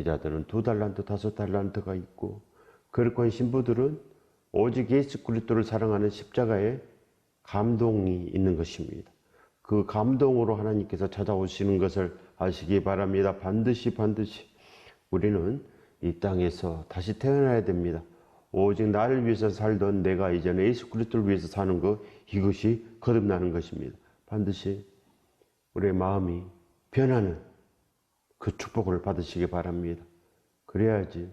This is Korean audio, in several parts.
목회자들은 2달란트, 5달란트가 있고, 거룩한 신부들은 오직 예수 그리스도를 사랑하는 십자가에 감동이 있는 것입니다. 그 감동으로 하나님께서 찾아오시는 것을 아시기 바랍니다. 반드시 우리는 이 땅에서 다시 태어나야 됩니다. 오직 나를 위해서 살던 내가 이제는 예수 그리스도를 위해서 사는 것, 이것이 거듭나는 것입니다. 반드시 우리의 마음이 변하는 그 축복을 받으시기 바랍니다. 그래야지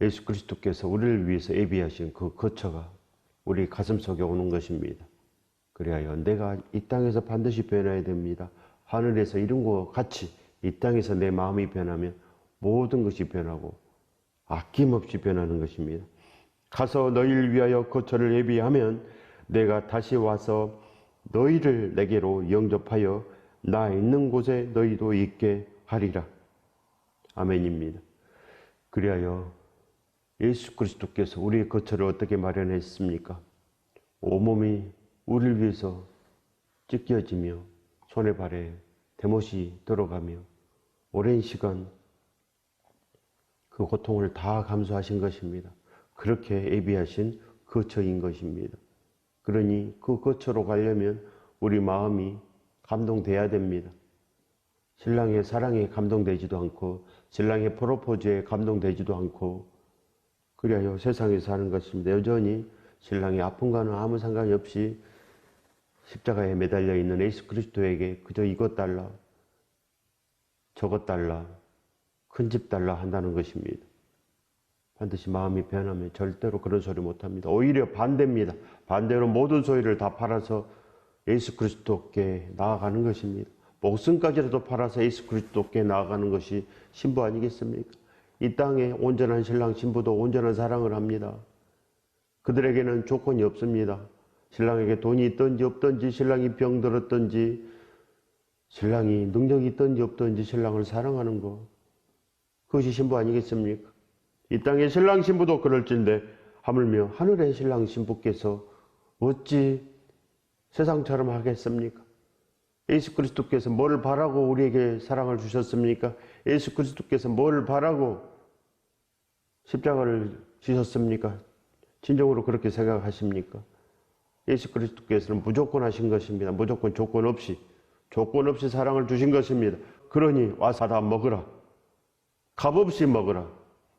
예수 그리스도께서 우리를 위해서 예비하신 그 거처가 우리 가슴 속에 오는 것입니다. 그래야 내가 이 땅에서 반드시 변해야 됩니다. 하늘에서 이룬 것 같이 이 땅에서 내 마음이 변하면 모든 것이 변하고 아낌없이 변하는 것입니다. 가서 너희를 위하여 거처를 예비하면 내가 다시 와서 너희를 내게로 영접하여 나 있는 곳에 너희도 있게 하리라. 아멘입니다. 그리하여 예수 그리스도께서 우리의 거처를 어떻게 마련했습니까? 온몸이 우리를 위해서 찢겨지며 손에 발에 대못이 들어가며 오랜 시간 그 고통을 다 감수하신 것입니다. 그렇게 예비하신 거처인 것입니다. 그러니 그 거처로 가려면 우리 마음이 감동돼야 됩니다. 신랑의 사랑에 감동되지도 않고 신랑의 프로포즈에 감동되지도 않고 그리하여 세상에 사는 것입니다. 여전히 신랑의 아픔과는 아무 상관이 없이 십자가에 매달려 있는 예수 그리스도에게 그저 이것 달라 저것 달라 큰 집 달라 한다는 것입니다. 반드시 마음이 변하면 절대로 그런 소리 못합니다. 오히려 반대입니다. 반대로 모든 소유를 다 팔아서 예수 그리스도께 나아가는 것입니다. 목숨까지라도 팔아서 예수 그리스도께 나아가는 것이 신부 아니겠습니까? 이 땅에 온전한 신랑 신부도 온전한 사랑을 합니다. 그들에게는 조건이 없습니다. 신랑에게 돈이 있든지 없든지 신랑이 병들었든지 신랑이 능력이 있든지 없든지 신랑을 사랑하는 것, 그것이 신부 아니겠습니까? 이 땅의 신랑 신부도 그럴진데 하물며 하늘의 신랑 신부께서 어찌 세상처럼 하겠습니까? 예수 그리스도께서 뭘 바라고 우리에게 사랑을 주셨습니까? 예수 그리스도께서 뭘 바라고 십자가를 지셨습니까? 진정으로 그렇게 생각하십니까? 예수 그리스도께서는 무조건 하신 것입니다. 무조건 조건 없이 사랑을 주신 것입니다. 그러니 와서 다 먹으라. 값없이 먹으라.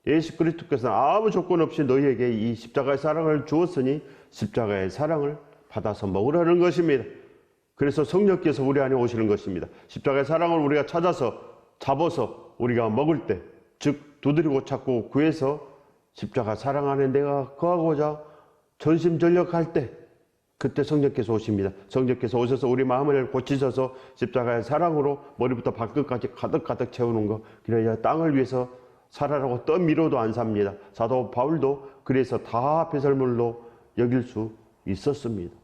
예수 그리스도께서는 아무 조건 없이 너희에게 이 십자가의 사랑을 주었으니 십자가의 사랑을 받아서 먹으라는 것입니다. 그래서 성령께서 우리 안에 오시는 것입니다. 십자가의 사랑을 우리가 찾아서 잡아서 우리가 먹을 때, 즉 두드리고 찾고 구해서 십자가 사랑 안에 내가 거하고자 전심전력할 때 그때 성령께서 오십니다. 성령께서 오셔서 우리 마음을 고치셔서 십자가의 사랑으로 머리부터 발끝까지 가득가득 채우는 것. 그래야 땅을 위해서 살아라고 떠밀어도 안 삽니다. 사도 바울도 그래서 다 배설물로 여길 수 있었습니다.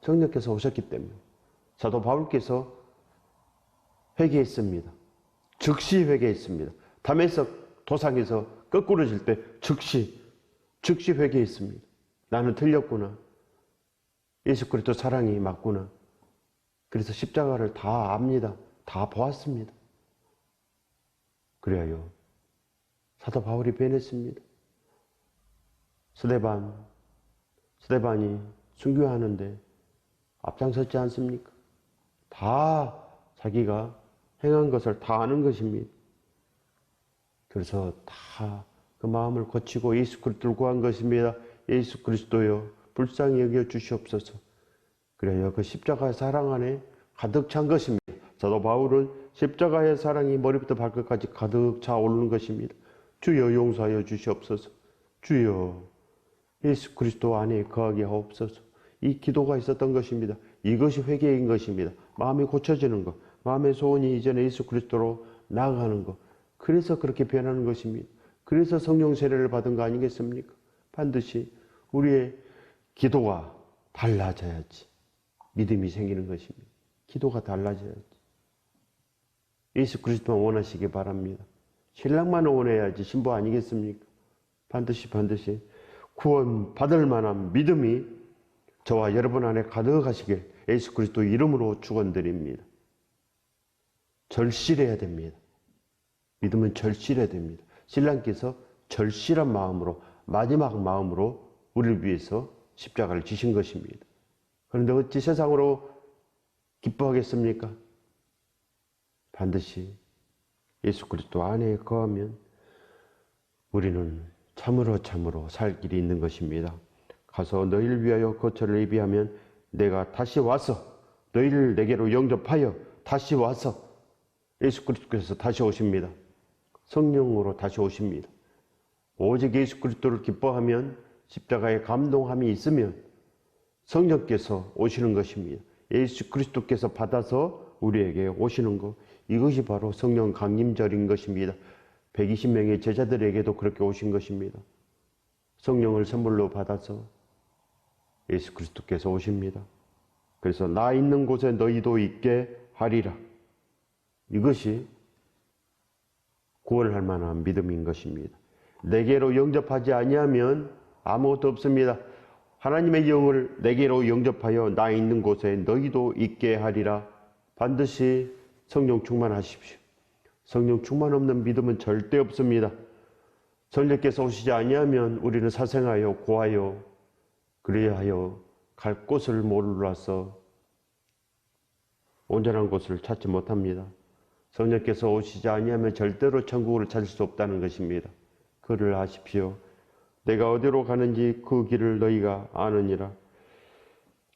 성령께서 오셨기 때문에. 사도 바울께서 회개했습니다. 즉시 회개했습니다. 다메섹 도상에서 거꾸러질 때 즉시 회개했습니다. 나는 틀렸구나. 예수 그리스도 사랑이 맞구나. 그래서 십자가를 다 압니다. 다 보았습니다. 그래요. 사도 바울이 변했습니다. 스데반이 순교하는데 앞장섰지 않습니까? 다 자기가 행한 것을 다 아는 것입니다. 그래서 다 그 마음을 고치고 예수 그리스도를 구한 것입니다. 예수 그리스도여 불쌍히 여겨 주시옵소서. 그래요. 그 십자가의 사랑 안에 가득 찬 것입니다. 사도 바울은 십자가의 사랑이 머리부터 발끝까지 가득 차 오르는 것입니다. 주여 용서하여 주시옵소서. 주여 예수 그리스도 안에 거하게 하옵소서. 이 기도가 있었던 것입니다. 이것이 회개인 것입니다. 마음이 고쳐지는 것, 마음의 소원이 이제는 예수 그리스도로 나아가는 것. 그래서 그렇게 변하는 것입니다. 그래서 성령 세례를 받은 거 아니겠습니까? 반드시 우리의 기도가 달라져야지 믿음이 생기는 것입니다. 기도가 달라져야지. 예수 그리스도만 원하시기 바랍니다. 신랑만 원해야지 신부 아니겠습니까? 반드시 구원 받을 만한 믿음이 저와 여러분 안에 가득하시길 예수 그리스도 이름으로 축원드립니다. 절실해야 됩니다. 믿음은 절실해야 됩니다. 신랑께서 절실한 마음으로, 마지막 마음으로 우리를 위해서 십자가를 지신 것입니다. 그런데 어찌 세상으로 기뻐하겠습니까? 반드시 예수 그리스도 안에 거하면 우리는 참으로 살 길이 있는 것입니다. 가서 너희를 위하여 거처를 예비하면 내가 다시 와서 너희를 내게로 영접하여 다시 와서 예수 그리스도께서 다시 오십니다. 성령으로 다시 오십니다. 오직 예수 그리스도를 기뻐하면 십자가에 감동함이 있으면 성령께서 오시는 것입니다. 예수 그리스도께서 받아서 우리에게 오시는 것, 이것이 바로 성령 강림절인 것입니다. 120명의 제자들에게도 그렇게 오신 것입니다. 성령을 선물로 받아서 예수 그리스도께서 오십니다. 그래서 나 있는 곳에 너희도 있게 하리라. 이것이 구원할 만한 믿음인 것입니다. 내게로 영접하지 아니하면 아무것도 없습니다. 하나님의 영을 내게로 영접하여 나 있는 곳에 너희도 있게 하리라. 반드시 성령 충만하십시오. 성령 충만 없는 믿음은 절대 없습니다. 성령께서 오시지 아니하면 우리는 사생하여 고하여 그래야 하여 갈 곳을 몰라서 온전한 곳을 찾지 못합니다. 성령께서 오시지 아니하면 절대로 천국을 찾을 수 없다는 것입니다. 그를 아십시오. 내가 어디로 가는지 그 길을 너희가 아느니라.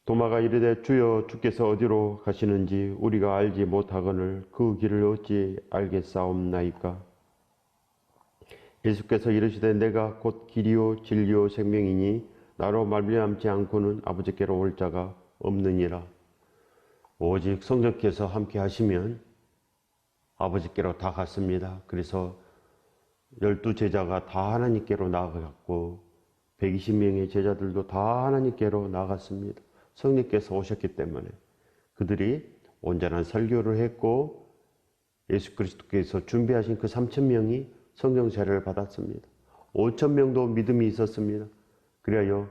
도마가 이르되 주여 주께서 어디로 가시는지 우리가 알지 못하거늘 그 길을 어찌 알겠사옵나이까. 예수께서 이르시되 내가 곧 길이요 진리요 생명이니 나로 말미암지 않고는 아버지께로 올 자가 없느니라. 오직 성령께서 함께 하시면 아버지께로 다 갔습니다. 그래서 12제자가 다 하나님께로 나아갔고 120명의 제자들도 다 하나님께로 나아갔습니다. 성령께서 오셨기 때문에 그들이 온전한 설교를 했고 예수 그리스도께서 준비하신 그 3,000명이 성령 세례를 받았습니다. 5,000명도 믿음이 있었습니다. 그리하여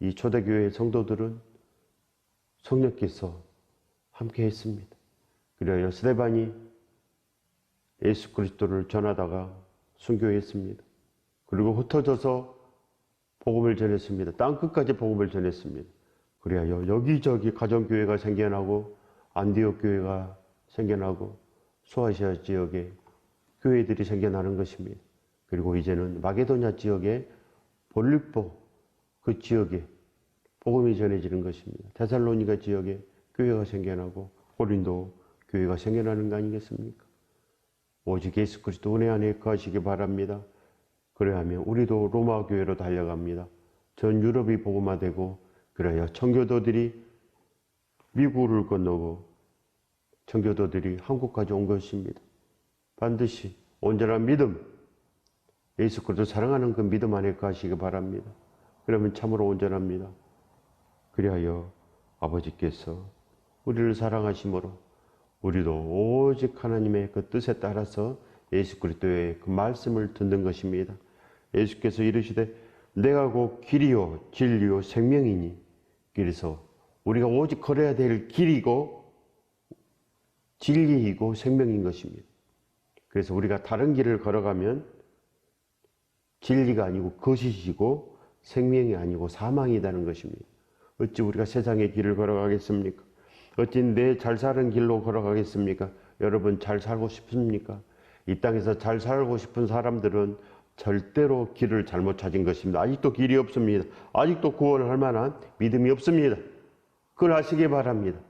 이 초대교회의 성도들은 성령께서 함께 했습니다. 그리하여 스데반이 예수 그리스도를 전하다가 순교했습니다. 그리고 흩어져서 복음을 전했습니다. 땅끝까지 복음을 전했습니다. 그리하여 여기저기 가정교회가 생겨나고 안디옥 교회가 생겨나고 소아시아 지역에 교회들이 생겨나는 것입니다. 그리고 이제는 마게도냐 지역에 볼리포 그 지역에 복음이 전해지는 것입니다. 데살로니가 지역에 교회가 생겨나고 고린도 교회가 생겨나는 거 아니겠습니까? 오직 예수 그리스도 은혜 안에 거하시기 바랍니다. 그래야하면 우리도 로마 교회로 달려갑니다. 전 유럽이 복음화되고 그래야 청교도들이 미국을 건너고 청교도들이 한국까지 온 것입니다. 반드시 온전한 믿음, 예수 그리스도 사랑하는 그 믿음 안에 거하시기 바랍니다. 그러면 참으로 온전합니다. 그리하여 아버지께서 우리를 사랑하심으로 우리도 오직 하나님의 그 뜻에 따라서 예수 그리스도의 그 말씀을 듣는 것입니다. 예수께서 이르시되 내가 곧 길이요 진리요 생명이니, 그래서 우리가 오직 걸어야 될 길이고 진리이고 생명인 것입니다. 그래서 우리가 다른 길을 걸어가면 진리가 아니고 거짓이고 생명이 아니고 사망이라는 것입니다. 어찌 우리가 세상의 길을 걸어가겠습니까? 어찌 내 잘 사는 길로 걸어가겠습니까? 여러분 잘 살고 싶습니까? 이 땅에서 잘 살고 싶은 사람들은 절대로 길을 잘못 찾은 것입니다. 아직도 길이 없습니다. 아직도 구원을 할 만한 믿음이 없습니다. 그걸 아시기 바랍니다.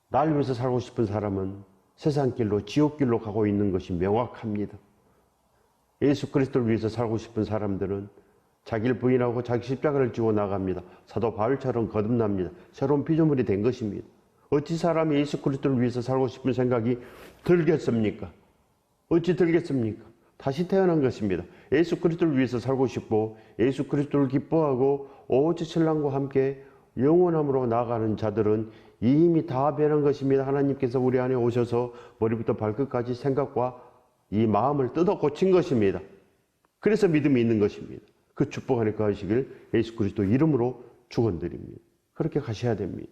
날 위해서 살고 싶은 사람은 세상 길로 지옥 길로 가고 있는 것이 명확합니다. 예수 그리스도를 위해서 살고 싶은 사람들은 자기를 부인하고 자기 십자가를 지고 나갑니다. 사도 바울처럼 거듭납니다. 새로운 피조물이 된 것입니다. 어찌 사람이 예수 그리스도를 위해서 살고 싶은 생각이 들겠습니까? 어찌 들겠습니까? 다시 태어난 것입니다. 예수 그리스도를 위해서 살고 싶고 예수 그리스도를 기뻐하고 오직 신랑과 함께 영원함으로 나아가는 자들은 이미 다 변한 것입니다. 하나님께서 우리 안에 오셔서 머리부터 발끝까지 생각과 이 마음을 뜯어 고친 것입니다. 그래서 믿음이 있는 것입니다. 그 축복 안에 거하시길 예수 그리스도 이름으로 축원드립니다. 그렇게 가셔야 됩니다.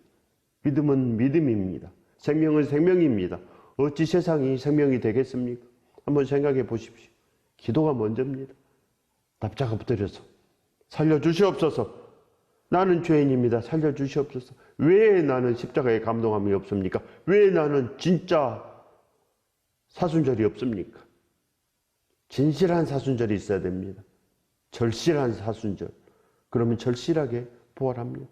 믿음은 믿음입니다. 생명은 생명입니다. 어찌 세상이 생명이 되겠습니까? 한번 생각해 보십시오. 기도가 먼저입니다. 납작 엎드려서 살려주시옵소서. 나는 죄인입니다. 살려주시옵소서. 왜 나는 십자가에 감동함이 없습니까? 왜 나는 진짜 사순절이 없습니까? 진실한 사순절이 있어야 됩니다. 절실한 사순절. 그러면 절실하게 부활합니다.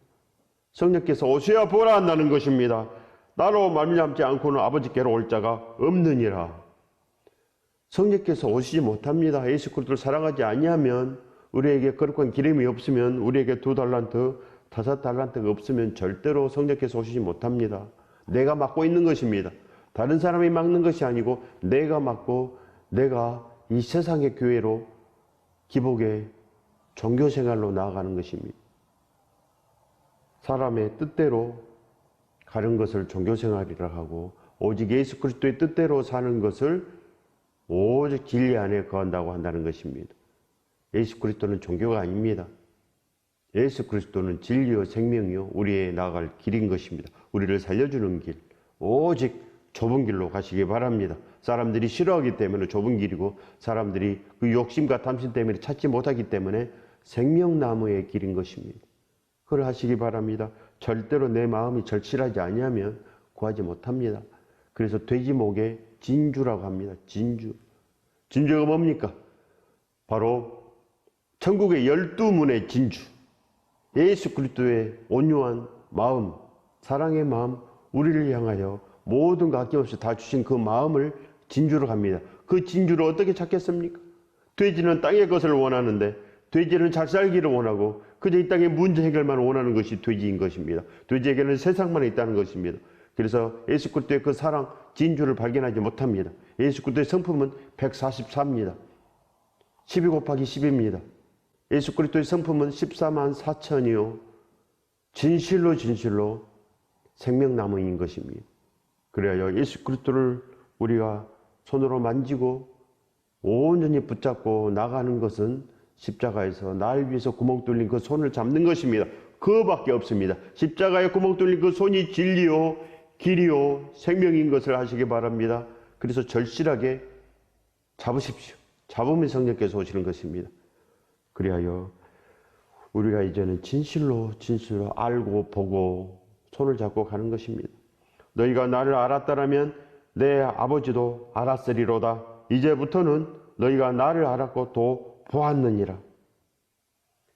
성령께서 오셔야 부활한다는 것입니다. 나로 말미암지 않고는 아버지께로 올 자가 없느니라. 성령께서 오시지 못합니다. 예수 그리스도를 사랑하지 아니하면, 우리에게 거룩한 기름이 없으면, 우리에게 2달란트, 5달란트가 없으면 절대로 성령께서 오시지 못합니다. 내가 맡고 있는 것입니다. 다른 사람이 맡는 것이 아니고 내가 맡고, 내가 이 세상의 교회로, 기복의 종교생활로 나아가는 것입니다. 사람의 뜻대로 가는 것을 종교생활이라 하고, 오직 예수 그리스도의 뜻대로 사는 것을 오직 진리 안에 거한다고 한다는 것입니다. 예수 그리스도는 종교가 아닙니다. 예수 그리스도는 진리요 생명이요 우리의 나아갈 길인 것입니다. 우리를 살려주는 길, 오직 좁은 길로 가시기 바랍니다. 사람들이 싫어하기 때문에 좁은 길이고, 사람들이 그 욕심과 탐심 때문에 찾지 못하기 때문에 생명나무의 길인 것입니다. 그걸 하시기 바랍니다. 절대로 내 마음이 절실하지 아니하면 구하지 못합니다. 그래서 돼지목의 진주라고 합니다. 진주. 진주가 뭡니까? 바로 천국의 12문의 진주. 예수 그리스도의 온유한 마음, 사랑의 마음, 우리를 향하여 모든 것 아낌없이 다 주신 그 마음을 진주로 갑니다. 그 진주를 어떻게 찾겠습니까? 돼지는 땅의 것을 원하는데, 돼지는 잘 살기를 원하고 그저 이 땅의 문제 해결만 원하는 것이 돼지인 것입니다. 돼지에게는 세상만 있다는 것입니다. 그래서 예수 그리스도의 그 사랑, 진주를 발견하지 못합니다. 예수 그리스도의 성품은 144입니다. 12 곱하기 10입니다. 예수 그리스도의 성품은 14만 4천이요. 진실로 생명나무인 것입니다. 그래야 예수 그리스도를 우리가 손으로 만지고 온전히 붙잡고 나가는 것은 십자가에서 날 위해서 구멍 뚫린 그 손을 잡는 것입니다. 그거밖에 없습니다. 십자가에 구멍 뚫린 그 손이 진리요, 길이요, 생명인 것을 하시기 바랍니다. 그래서 절실하게 잡으십시오. 잡으면 성령께서 오시는 것입니다. 그리하여 우리가 이제는 진실로 알고 보고 손을 잡고 가는 것입니다. 너희가 나를 알았다라면 내 아버지도 알았으리로다. 이제부터는 너희가 나를 알았고 또 보았느니라.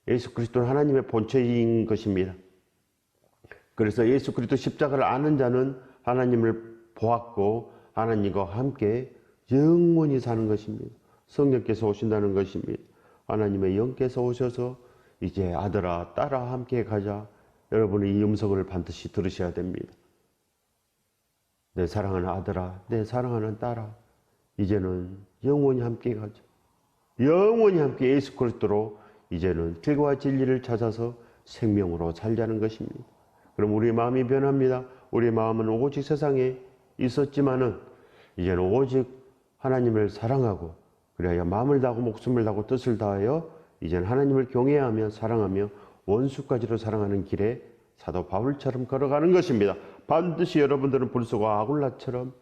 예수 그리스도는 하나님의 본체인 것입니다. 그래서 예수 그리스도 십자가를 아는 자는 하나님을 보았고 하나님과 함께 영원히 사는 것입니다. 성령께서 오신다는 것입니다. 하나님의 영께서 오셔서 이제 아들아 딸아 함께 가자. 여러분은 이 음성을 반드시 들으셔야 됩니다. 내 사랑하는 아들아, 내 사랑하는 딸아, 이제는 영원히 함께 가자. 영원히 함께 예수 그리스도로 이제는 길과 진리를 찾아서 생명으로 살자는 것입니다. 그럼 우리의 마음이 변합니다. 우리의 마음은 오직 세상에 있었지만은 이제는 오직 하나님을 사랑하고, 그래야 마음을 다하고 목숨을 다하고 뜻을 다하여 이제는 하나님을 경외하며 사랑하며 원수까지도 사랑하는 길에 사도 바울처럼 걸어가는 것입니다. 반드시 여러분들은 불소가 아굴라처럼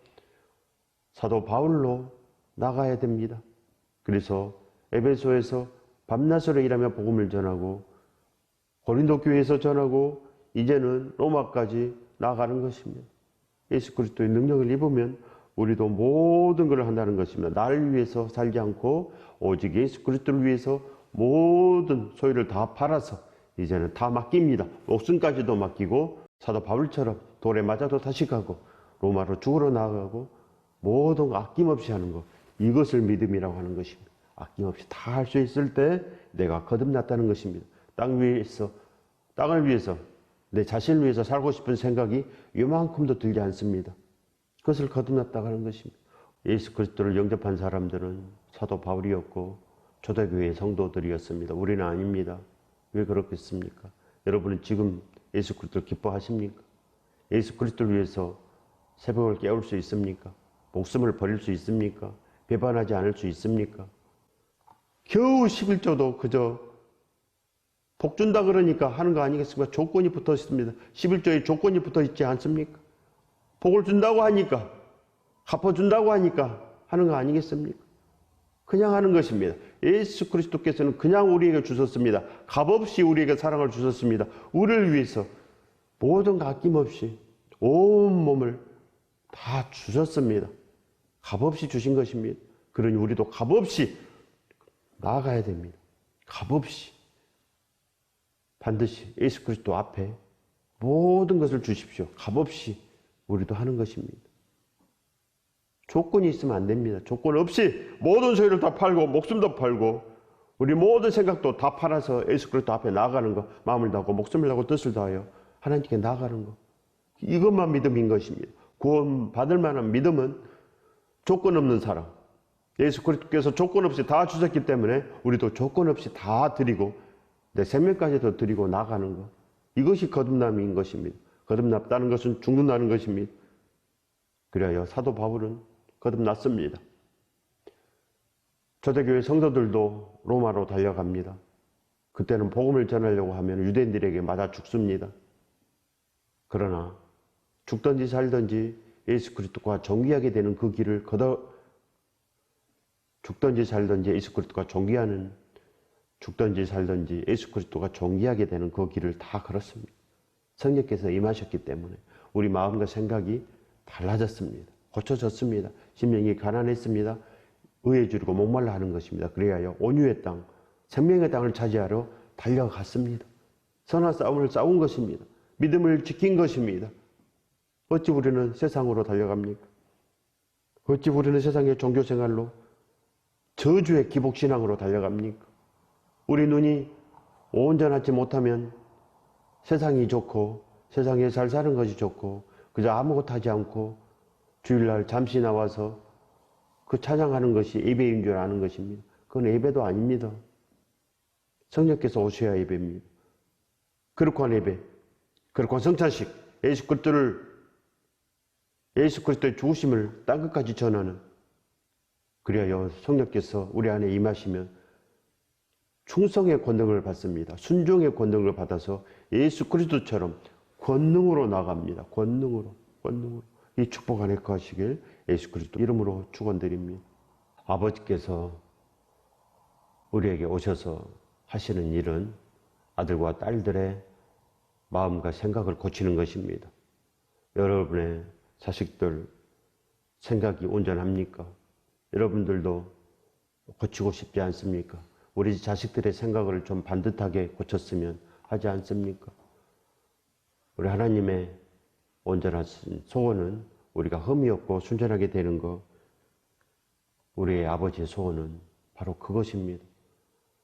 사도 바울로 나가야 됩니다. 그래서 에베소에서 밤낮으로 일하며 복음을 전하고, 고린도 교회에서 전하고, 이제는 로마까지 나아가는 것입니다. 예수 그리스도의 능력을 입으면 우리도 모든 것을 한다는 것입니다. 나를 위해서 살지 않고 오직 예수 그리스도를 위해서 모든 소유를 다 팔아서 이제는 다 맡깁니다. 목숨까지도 맡기고, 사도 바울처럼 돌에 맞아도 다시 가고 로마로 죽으러 나가고 모든 거 아낌없이 하는 것, 이것을 믿음이라고 하는 것입니다. 아낌없이 다 할 수 있을 때 내가 거듭났다는 것입니다. 땅을 위해서 내 자신을 위해서 살고 싶은 생각이 요만큼도 들지 않습니다. 그것을 거듭났다고 하는 것입니다. 예수 그리스도를 영접한 사람들은 사도 바울이었고 초대교회의 성도들이었습니다. 우리는 아닙니다. 왜 그렇겠습니까? 여러분은 지금 예수 그리스도를 기뻐하십니까? 예수 그리스도를 위해서 새벽을 깨울 수 있습니까? 목숨을 버릴 수 있습니까? 배반하지 않을 수 있습니까? 겨우 11조도 그저 복 준다 그러니까 하는 거 아니겠습니까? 조건이 붙어 있습니다. 11조에 조건이 붙어 있지 않습니까? 복을 준다고 하니까 갚아준다고 하니까 하는 거 아니겠습니까? 그냥 하는 것입니다. 예수 그리스도께서는 그냥 우리에게 주셨습니다. 값없이 우리에게 사랑을 주셨습니다. 우리를 위해서 모든 거 아낌없이 온 몸을 다 주셨습니다. 값없이 주신 것입니다. 그러니 우리도 값없이 나아가야 됩니다. 값없이 반드시 예수 그리스도 앞에 모든 것을 주십시오. 값없이 우리도 하는 것입니다. 조건이 있으면 안 됩니다. 조건 없이 모든 소유를 다 팔고 목숨도 팔고 우리 모든 생각도 다 팔아서 예수 그리스도 앞에 나아가는 거, 마음을 다하고 목숨을 다하고 뜻을 다하여 하나님께 나아가는 거, 이것만 믿음인 것입니다. 구원 받을 만한 믿음은 조건 없는 사랑, 예수 그리스도께서 조건 없이 다 주셨기 때문에 우리도 조건 없이 다 드리고 내 생명까지도 드리고 나가는 것, 이것이 거듭남인 것입니다. 거듭났다는 것은 죽는다는 것입니다. 그래야 사도 바울은 거듭났습니다. 초대교회 성도들도 로마로 달려갑니다. 그때는 복음을 전하려고 하면 유대인들에게 맞아 죽습니다. 그러나 죽든지 살든지 예수 그리스도와 존귀하게 되는 그 길을 죽든지 살든지 예수 그리스도가 존귀하는, 죽든지 살든지 예수 그리스도가 존귀하게 되는 그 길을 다 걸었습니다. 성령께서 임하셨기 때문에 우리 마음과 생각이 달라졌습니다. 고쳐졌습니다. 심령이 가난했습니다. 의에 주르고 목말라 하는 것입니다. 그래야 온유의 땅, 생명의 땅을 차지하러 달려갔습니다. 선한 싸움을 싸운 것입니다. 믿음을 지킨 것입니다. 어찌 우리는 세상으로 달려갑니까? 어찌 우리는 세상의 종교생활로 저주의 기복신앙으로 달려갑니까? 우리 눈이 온전하지 못하면 세상이 좋고 세상에 잘 사는 것이 좋고 그저 아무것도 하지 않고 주일날 잠시 나와서 그 찬양하는 것이 예배인 줄 아는 것입니다. 그건 예배도 아닙니다. 성령께서 오셔야 예배입니다. 거룩한 예배, 거룩한 성찬식, 예수 그리스도의 죽으심을 땅끝까지 전하는, 그래야 성령께서 우리 안에 임하시면 충성의 권능을 받습니다. 순종의 권능을 받아서 예수 그리스도처럼 권능으로 나갑니다. 권능으로. 이 축복 안에 거하시길 예수 그리스도 이름으로 축원드립니다. 아버지께서 우리에게 오셔서 하시는 일은 아들과 딸들의 마음과 생각을 고치는 것입니다. 여러분의 자식들 생각이 온전합니까? 여러분들도 고치고 싶지 않습니까? 우리 자식들의 생각을 좀 반듯하게 고쳤으면 하지 않습니까? 우리 하나님의 온전한 소원은 우리가 흠이 없고 순전하게 되는 것, 우리의 아버지의 소원은 바로 그것입니다.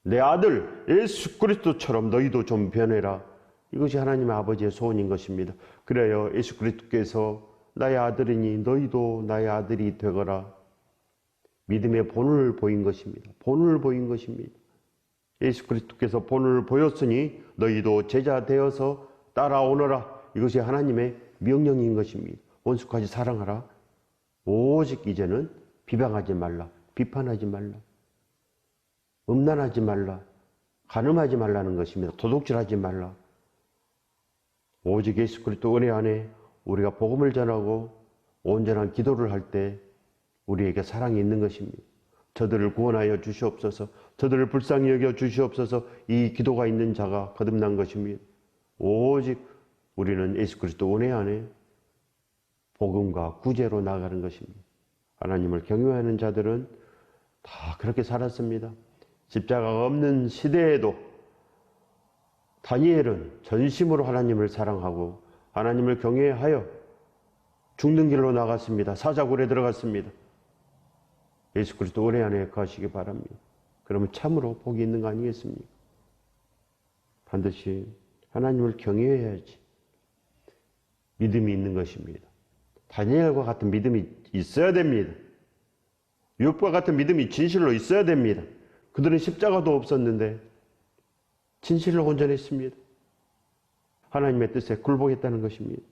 내 아들 예수 그리스도처럼 너희도 좀 변해라. 이것이 하나님의 아버지의 소원인 것입니다. 그래요, 예수 그리스도께서 나의 아들이니 너희도 나의 아들이 되거라. 믿음의 본을 보인 것입니다. 본을 보인 것입니다. 예수 그리스도께서 본을 보였으니 너희도 제자 되어서 따라오너라. 이것이 하나님의 명령인 것입니다. 원수까지 사랑하라. 오직 이제는 비방하지 말라. 비판하지 말라. 음란하지 말라. 간음하지 말라는 것입니다. 도둑질하지 말라. 오직 예수 그리스도 은혜 안에 우리가 복음을 전하고 온전한 기도를 할 때 우리에게 사랑이 있는 것입니다. 저들을 구원하여 주시옵소서. 저들을 불쌍히 여겨 주시옵소서. 이 기도가 있는 자가 거듭난 것입니다. 오직 우리는 예수 그리스도 은혜 안에 복음과 구제로 나아가는 것입니다. 하나님을 경외하는 자들은 다 그렇게 살았습니다. 십자가가 없는 시대에도 다니엘은 전심으로 하나님을 사랑하고 하나님을 경외하여 죽는 길로 나갔습니다. 사자굴에 들어갔습니다. 예수 그리스도 은혜 안에 거하시기 바랍니다. 그러면 참으로 복이 있는 거 아니겠습니까? 반드시 하나님을 경외해야지 믿음이 있는 것입니다. 다니엘과 같은 믿음이 있어야 됩니다. 욥과 같은 믿음이 진실로 있어야 됩니다. 그들은 십자가도 없었는데 진실로 온전했습니다. 하나님의 뜻에 굴복했다는 것입니다.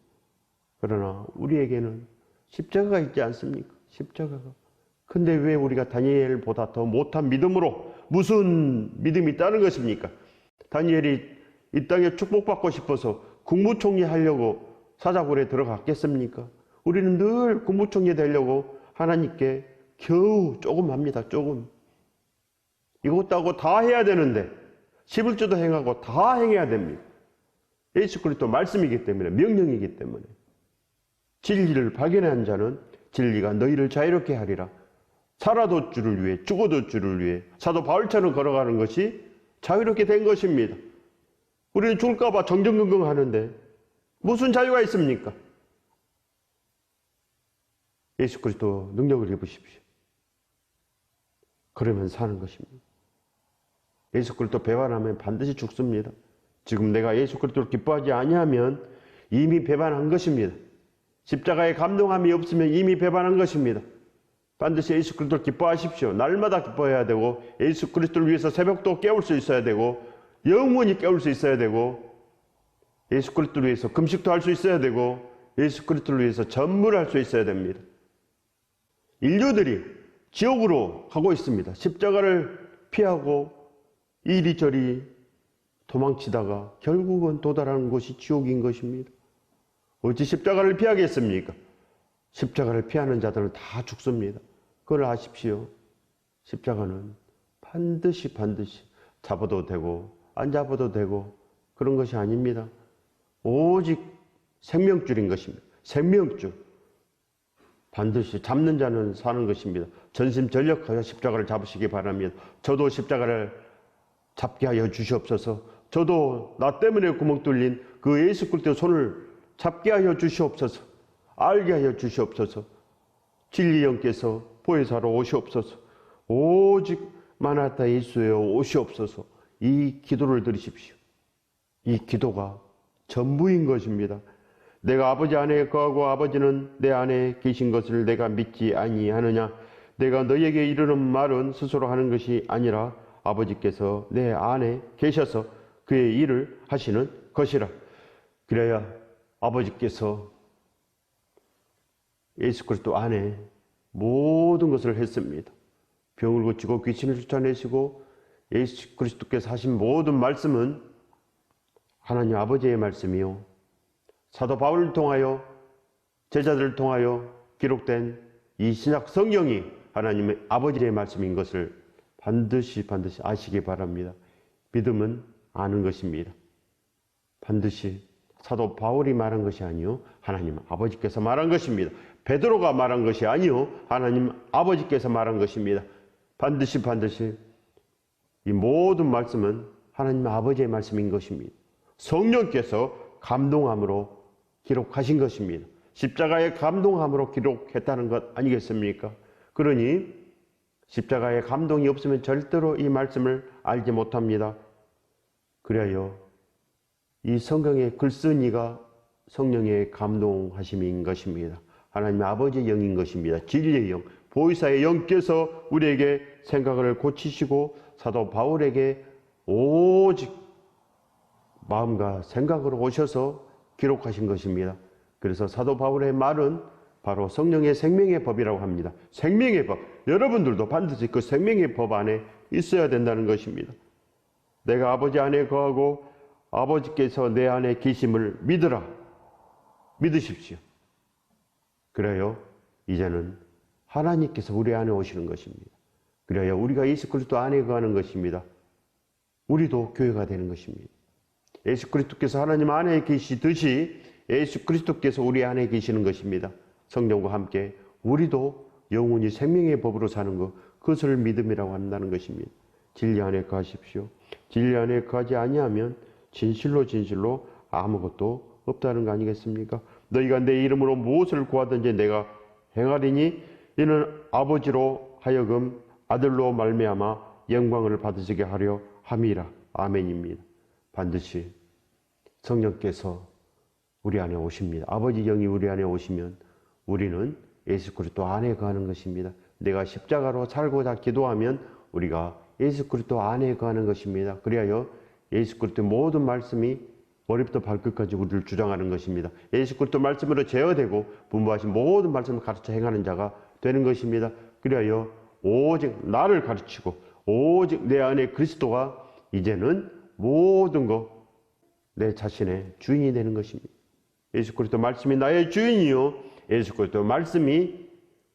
그러나 우리에게는 십자가가 있지 않습니까? 십자가가. 근데 왜 우리가 다니엘보다 더 못한 믿음으로 무슨 믿음이 있다는 것입니까? 다니엘이 이 땅에 축복받고 싶어서 국무총리 하려고 사자굴에 들어갔겠습니까? 우리는 늘 국무총리 되려고 하나님께 겨우 조금 합니다. 조금. 이것도 다 해야 되는데 11조도 행하고 다 행해야 됩니다. 예수 그리스도 말씀이기 때문에, 명령이기 때문에. 진리를 발견한 자는 진리가 너희를 자유롭게 하리라. 살아도 주를 위해, 죽어도 주를 위해 사도 바울처럼 걸어가는 것이 자유롭게 된 것입니다. 우리는 죽을까 봐 정정긍긍 하는데 무슨 자유가 있습니까? 예수 그리스도 능력을 입으십시오. 그러면 사는 것입니다. 예수 그리스도 배반하면 반드시 죽습니다. 지금 내가 예수 그리스도를 기뻐하지 아니하면 이미 배반한 것입니다. 십자가의 감동함이 없으면 이미 배반한 것입니다. 반드시 예수 그리스도를 기뻐하십시오. 날마다 기뻐해야 되고, 예수 그리스도를 위해서 새벽도 깨울 수 있어야 되고, 영원히 깨울 수 있어야 되고, 예수 그리스도를 위해서 금식도 할 수 있어야 되고, 예수 그리스도를 위해서 전무를 할 수 있어야 됩니다. 인류들이 지옥으로 가고 있습니다. 십자가를 피하고 이리저리 도망치다가 결국은 도달하는 곳이 지옥인 것입니다. 어찌 십자가를 피하겠습니까? 십자가를 피하는 자들은 다 죽습니다. 그걸 아십시오. 십자가는 반드시 잡아도 되고 안 잡아도 되고 그런 것이 아닙니다. 오직 생명줄인 것입니다. 생명줄. 반드시 잡는 자는 사는 것입니다. 전심전력하여 십자가를 잡으시기 바랍니다. 저도 십자가를 잡게 하여 주시옵소서. 저도 나 때문에 구멍 뚫린 그 예수 그리스도의 손을 잡게 하여 주시옵소서. 알게 하여 주시옵소서. 진리 영께서 보혜사로 오시옵소서. 오직 마나타 예수여 오시옵소서. 이 기도를 드리십시오. 이 기도가 전부인 것입니다. 내가 아버지 안에 거하고 아버지는 내 안에 계신 것을 내가 믿지 아니하느냐. 내가 너희에게 이르는 말은 스스로 하는 것이 아니라 아버지께서 내 안에 계셔서 그의 일을 하시는 것이라. 그래야 아버지께서 예수 그리스도 안에 모든 것을 했습니다. 병을 고치고 귀신을 쫓아내시고 예수 그리스도께서 하신 모든 말씀은 하나님 아버지의 말씀이요, 사도 바울을 통하여 제자들을 통하여 기록된 이 신약 성경이 하나님의 아버지의 말씀인 것을 반드시 아시기 바랍니다. 믿음은 아는 것입니다. 반드시 사도 바울이 말한 것이 아니요 하나님 아버지께서 말한 것입니다. 베드로가 말한 것이 아니요 하나님 아버지께서 말한 것입니다. 반드시 이 모든 말씀은 하나님 아버지의 말씀인 것입니다. 성령께서 감동함으로 기록하신 것입니다. 십자가의 감동함으로 기록했다는 것 아니겠습니까? 그러니 십자가의 감동이 없으면 절대로 이 말씀을 알지 못합니다. 그래요, 이 성경의 글쓴 이가 성령의 감동하심인 것입니다. 하나님 아버지의 영인 것입니다. 진리의 영, 보혜사의 영께서 우리에게 생각을 고치시고 사도 바울에게 오직 마음과 생각으로 오셔서 기록하신 것입니다. 그래서 사도 바울의 말은 바로 성령의 생명의 법이라고 합니다. 생명의 법. 여러분들도 반드시 그 생명의 법 안에 있어야 된다는 것입니다. 내가 아버지 안에 거하고 아버지께서 내 안에 계심을 믿으라. 믿으십시오. 그래요, 이제는 하나님께서 우리 안에 오시는 것입니다. 그래야 우리가 예수 그리스도 안에 거하는 것입니다. 우리도 교회가 되는 것입니다. 예수 그리스도께서 하나님 안에 계시듯이 예수 그리스도께서 우리 안에 계시는 것입니다. 성령과 함께 우리도 영원히 생명의 법으로 사는 것, 그것을 믿음이라고 한다는 것입니다. 진리 안에 거하십시오. 진리 안에 거하지 아니하면 진실로 아무것도 없다는 거 아니겠습니까? 너희가 내 이름으로 무엇을 구하든지 내가 행하리니 이는 아버지로 하여금 아들로 말미암아 영광을 받으시게 하려 함이라. 아멘입니다. 반드시 성령께서 우리 안에 오십니다. 아버지 영이 우리 안에 오시면 우리는 예수 그리스도 안에 거하는 것입니다. 내가 십자가로 살고자 기도하면 우리가 예수 그리스도 안에 거하는 것입니다. 그리하여 예수 그리스도의 모든 말씀이 머리부터 발끝까지 우리를 주장하는 것입니다. 예수 그리스도 말씀으로 제어되고 분부하신 모든 말씀을 가르쳐 행하는 자가 되는 것입니다. 그리하여 오직 나를 가르치고 오직 내 안에 그리스도가 이제는 모든 것 내 자신의 주인이 되는 것입니다. 예수 그리스도 말씀이 나의 주인이요 예수 그리스도 말씀이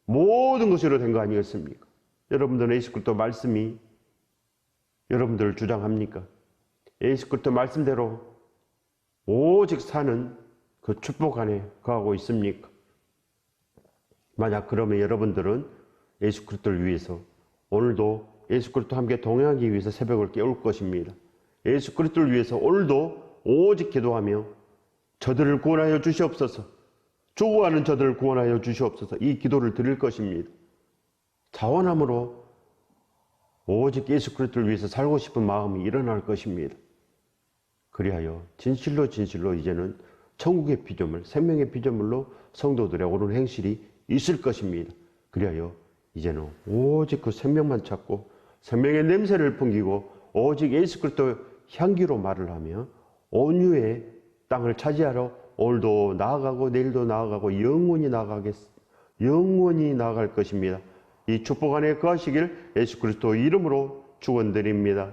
모든 것으로 된 거 아니겠습니까? 여러분들은 예수 그리스도 말씀이 여러분들을 주장합니까? 예수 그리스도 말씀대로 오직 사는 그 축복 안에 거하고 있습니까? 만약 그러면 여러분들은 예수 그리스도를 위해서 오늘도 예수 그리스도와 함께 동행하기 위해서 새벽을 깨울 것입니다. 예수 그리스도를 위해서 오늘도 오직 기도하며 저들을 구원하여 주시옵소서, 죽어가는 저들을 구원하여 주시옵소서, 이 기도를 드릴 것입니다. 자원함으로 오직 예수 그리스도를 위해서 살고 싶은 마음이 일어날 것입니다. 그리하여 진실로 이제는 천국의 피조물, 생명의 피조물로 성도들의 옳은 행실이 있을 것입니다. 그리하여 이제는 오직 그 생명만 찾고 생명의 냄새를 풍기고 오직 예수 그리스도 향기로 말을 하며 온유의 땅을 차지하러 오늘도 나아가고 내일도 나아가고 영원히 나아갈 것입니다. 이 축복 안에 거하시길 예수 그리스도 이름으로 축원드립니다.